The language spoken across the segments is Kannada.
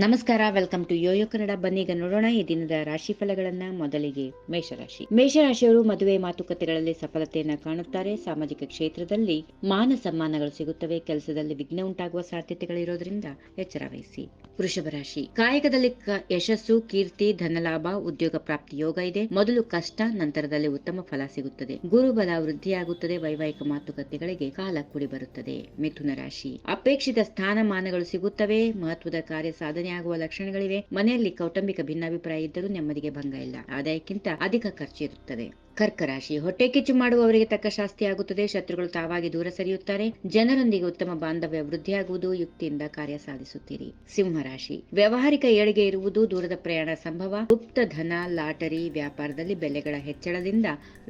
ನಮಸ್ಕಾರ, ವೆಲ್ಕಮ್ ಟು ಯೋಯೋ ಕನ್ನಡ. ಬನ್ನೀಗ ನೋಡೋಣ ಈ ದಿನದ ರಾಶಿ ಫಲಗಳನ್ನ. ಮೊದಲಿಗೆ ಮೇಷರಾಶಿಯವರು ಮದುವೆ ಮಾತುಕತೆಗಳಲ್ಲಿ ಸಫಲತೆಯನ್ನ ಕಾಣುತ್ತಾರೆ. ಸಾಮಾಜಿಕ ಕ್ಷೇತ್ರದಲ್ಲಿ ಮಾನ ಸಮ್ಮಾನಗಳು ಸಿಗುತ್ತವೆ. ಕೆಲಸದಲ್ಲಿ ವಿಘ್ನ ಉಂಟಾಗುವ ಸಾಧ್ಯತೆಗಳಿರೋದ್ರಿಂದ ಎಚ್ಚರ ವಹಿಸಿ. ವೃಷಭ ರಾಶಿ, ಕಾಯಕದಲ್ಲಿ ಯಶಸ್ಸು, ಕೀರ್ತಿ, ಧನಲಾಭ, ಉದ್ಯೋಗ ಪ್ರಾಪ್ತಿ ಯೋಗ ಇದೆ. ಮೊದಲು ಕಷ್ಟ, ನಂತರದಲ್ಲಿ ಉತ್ತಮ ಫಲ ಸಿಗುತ್ತದೆ. ಗುರುಬಲ ವೃದ್ಧಿಯಾಗುತ್ತದೆ. ವೈವಾಹಿಕ ಮಾತುಕತೆಗಳಿಗೆ ಕಾಲ ಕೂಡಿ ಬರುತ್ತದೆ. ಮಿಥುನ ರಾಶಿ, ಅಪೇಕ್ಷಿತ ಸ್ಥಾನಮಾನಗಳು ಸಿಗುತ್ತವೆ. ಮಹತ್ವದ ಕಾರ್ಯ ಸಾಧನೆ ಆಗುವ ಲಕ್ಷಣಗಳಿವೆ. ಮನೆಯಲ್ಲಿ ಕೌಟುಂಬಿಕ ಭಿನ್ನಾಭಿಪ್ರಾಯ ಇದ್ದರೂ ನೆಮ್ಮದಿಗೆ ಭಂಗ ಇಲ್ಲ. ಆದಾಯಕ್ಕಿಂತ ಅಧಿಕ ಖರ್ಚು ಇರುತ್ತದೆ. ಕರ್ಕ ರಾಶಿ, ಹೊಟ್ಟೆ ಕಿಚ್ಚು ಮಾಡುವವರಿಗೆ ತಕ್ಕ ಶಾಸ್ತಿ ಆಗುತ್ತದೆ. ಶತ್ರುಗಳು ತಾವಾಗಿ ದೂರ ಸರಿಯುತ್ತಾರೆ. ಜನರೊಂದಿಗೆ ಉತ್ತಮ ಬಾಂಧವ್ಯ ವೃದ್ಧಿಯಾಗುವುದು. ಯುಕ್ತಿಯಿಂದ ಕಾರ್ಯ ಸಾಧಿಸುತ್ತೀರಿ. ಸಿಂಹ ರಾಶಿ, ವ್ಯಾವಹಾರಿಕ ಏಳಿಗೆ ಇರುವುದು. ದೂರದ ಪ್ರಯಾಣ ಸಂಭವ. ಗುಪ್ತ ಧನ, ಲಾಟರಿ, ವ್ಯಾಪಾರದಲ್ಲಿ ಬೆಲೆಗಳ ಹೆಚ್ಚಳದಿಂದ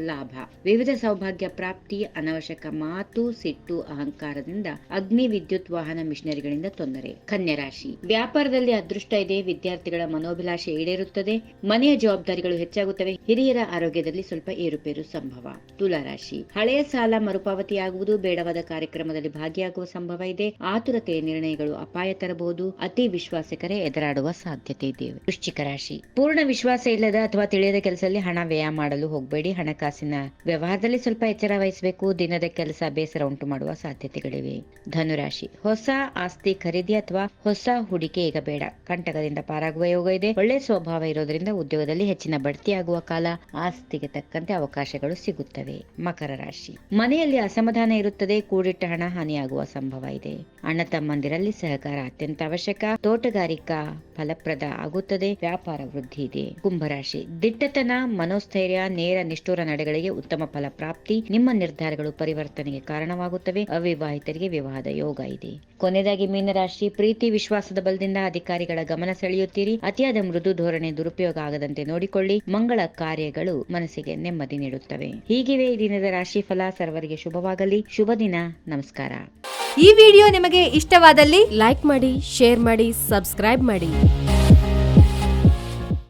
ಲಾಭ. ವಿವಿಧ ಸೌಭಾಗ್ಯ ಪ್ರಾಪ್ತಿ. ಅನವಶ್ಯಕ ಮಾತು, ಸಿಟ್ಟು, ಅಹಂಕಾರದಿಂದ ಅಗ್ನಿ, ವಿದ್ಯುತ್ ವಾಹನ, ಮಿಷನರಿಗಳಿಂದ ತೊಂದರೆ. ಕನ್ಯಾ ರಾಶಿ, ವ್ಯಾಪಾರದಲ್ಲಿ ಅದೃಷ್ಟ ಇದೆ. ವಿದ್ಯಾರ್ಥಿಗಳ ಮನೋಭಿಲಾಷೆ ಈಡೇರುತ್ತದೆ. ಮನೆಯ ಜವಾಬ್ದಾರಿಗಳು ಹೆಚ್ಚಾಗುತ್ತವೆ. ಹಿರಿಯರ ಆರೋಗ್ಯದಲ್ಲಿ ಸ್ವಲ್ಪ ಏರುಪೇರು ಸಂಭವ. ತುಲಾರಾಶಿ, ಹಳೆಯ ಸಾಲ ಮರುಪಾವತಿಯಾಗುವುದು. ಬೇಡವಾದ ಕಾರ್ಯಕ್ರಮದಲ್ಲಿ ಭಾಗಿಯಾಗುವ ಸಂಭವ ಇದೆ. ಆತುರತೆಯ ನಿರ್ಣಯಗಳು ಅಪಾಯ ತರಬಹುದು. ಅತಿ ವಿಶ್ವಾಸಕರೇ ಎದುರಾಡುವ ಸಾಧ್ಯತೆ ಇದೆ. ವೃಶ್ಚಿಕ ರಾಶಿ, ಪೂರ್ಣ ವಿಶ್ವಾಸ ಇಲ್ಲದ ಅಥವಾ ತಿಳಿಯದ ಕೆಲಸದಲ್ಲಿ ಹಣ ವ್ಯಯ ಮಾಡಲು ಹೋಗಬೇಡಿ. ಹಣಕಾಸಿನ ವ್ಯವಹಾರದಲ್ಲಿ ಸ್ವಲ್ಪ ಎಚ್ಚರ ವಹಿಸಬೇಕು. ದಿನದ ಕೆಲಸ ಬೇಸರ ಉಂಟು ಮಾಡುವ ಸಾಧ್ಯತೆಗಳಿವೆ. ಧನುರಾಶಿ, ಹೊಸ ಆಸ್ತಿ ಖರೀದಿ ಅಥವಾ ಹೊಸ ಹೂಡಿಕೆ ಈಗ ಬೇಡ. ಕಂಟಕದಿಂದ ಪಾರಾಗುವ ಯೋಗ ಇದೆ. ಒಳ್ಳೆ ಸ್ವಭಾವ ಇರೋದ್ರಿಂದ ಉದ್ಯೋಗದಲ್ಲಿ ಹೆಚ್ಚಿನ ಬಡ್ತಿಯಾಗುವ ಕಾಲ. ಆಸ್ತಿಗೆ ತಕ್ಕಂತೆ ಅವಕಾಶಗಳು ಸಿಗುತ್ತವೆ. ಮಕರ ರಾಶಿ, ಮನೆಯಲ್ಲಿ ಅಸಮಾಧಾನ ಇರುತ್ತದೆ. ಕೂಡಿಟ್ಟ ಹಣ ಹಾನಿಯಾಗುವ ಸಂಭವ ಇದೆ. ಅಣ್ಣ ತಮ್ಮಂದಿರಲ್ಲಿ ಸಹಕಾರ ಅತ್ಯಂತ ಅವಶ್ಯಕ. ತೋಟಗಾರಿಕಾ ಫಲಪ್ರದ ಆಗುತ್ತದೆ. ವ್ಯಾಪಾರ ವೃದ್ಧಿ ಇದೆ. ಕುಂಭರಾಶಿ, ದಿಟ್ಟತನ, ಮನೋಸ್ಥೈರ್ಯ, ನೇರ ನಿಷ್ಠುರ ನಡೆಗಳಿಗೆ ಉತ್ತಮ ಫಲ ಪ್ರಾಪ್ತಿ. ನಿಮ್ಮ ನಿರ್ಧಾರಗಳು ಪರಿವರ್ತನೆಗೆ ಕಾರಣವಾಗುತ್ತವೆ. ಅವಿವಾಹಿತರಿಗೆ ವಿವಾಹದ ಯೋಗ ಇದೆ. ಕೊನೆಯದಾಗಿ ಮೀನರಾಶಿ, ಪ್ರೀತಿ ವಿಶ್ವಾಸದ ಬಲದಿಂದ ಅಧಿಕಾರಿಗಳ ಗಮನ ಸೆಳೆಯುತ್ತೀರಿ. ಅತಿಯಾದ ಮೃದು ಧೋರಣೆ ದುರುಪಯೋಗ ಆಗದಂತೆ ನೋಡಿಕೊಳ್ಳಿ. ಮಂಗಳ ಕಾರ್ಯಗಳು ಮನಸ್ಸಿಗೆ ನೆಮ್ಮದಿ ನೀಡುತ್ತವೆ. ಹೀಗಿವೆ ಈ ದಿನದ ರಾಶಿ ಫಲ. ಸರ್ವರಿಗೆ ಶುಭವಾಗಲಿ. ಶುಭ ದಿನ. ನಮಸ್ಕಾರ. ಈ ವಿಡಿಯೋ ನಿಮಗೆ ಇಷ್ಟವಾದಲ್ಲಿ ಲೈಕ್ ಮಾಡಿ, ಶೇರ್ ಮಾಡಿ, ಸಬ್ಸ್ಕ್ರೈಬ್ ಮಾಡಿ.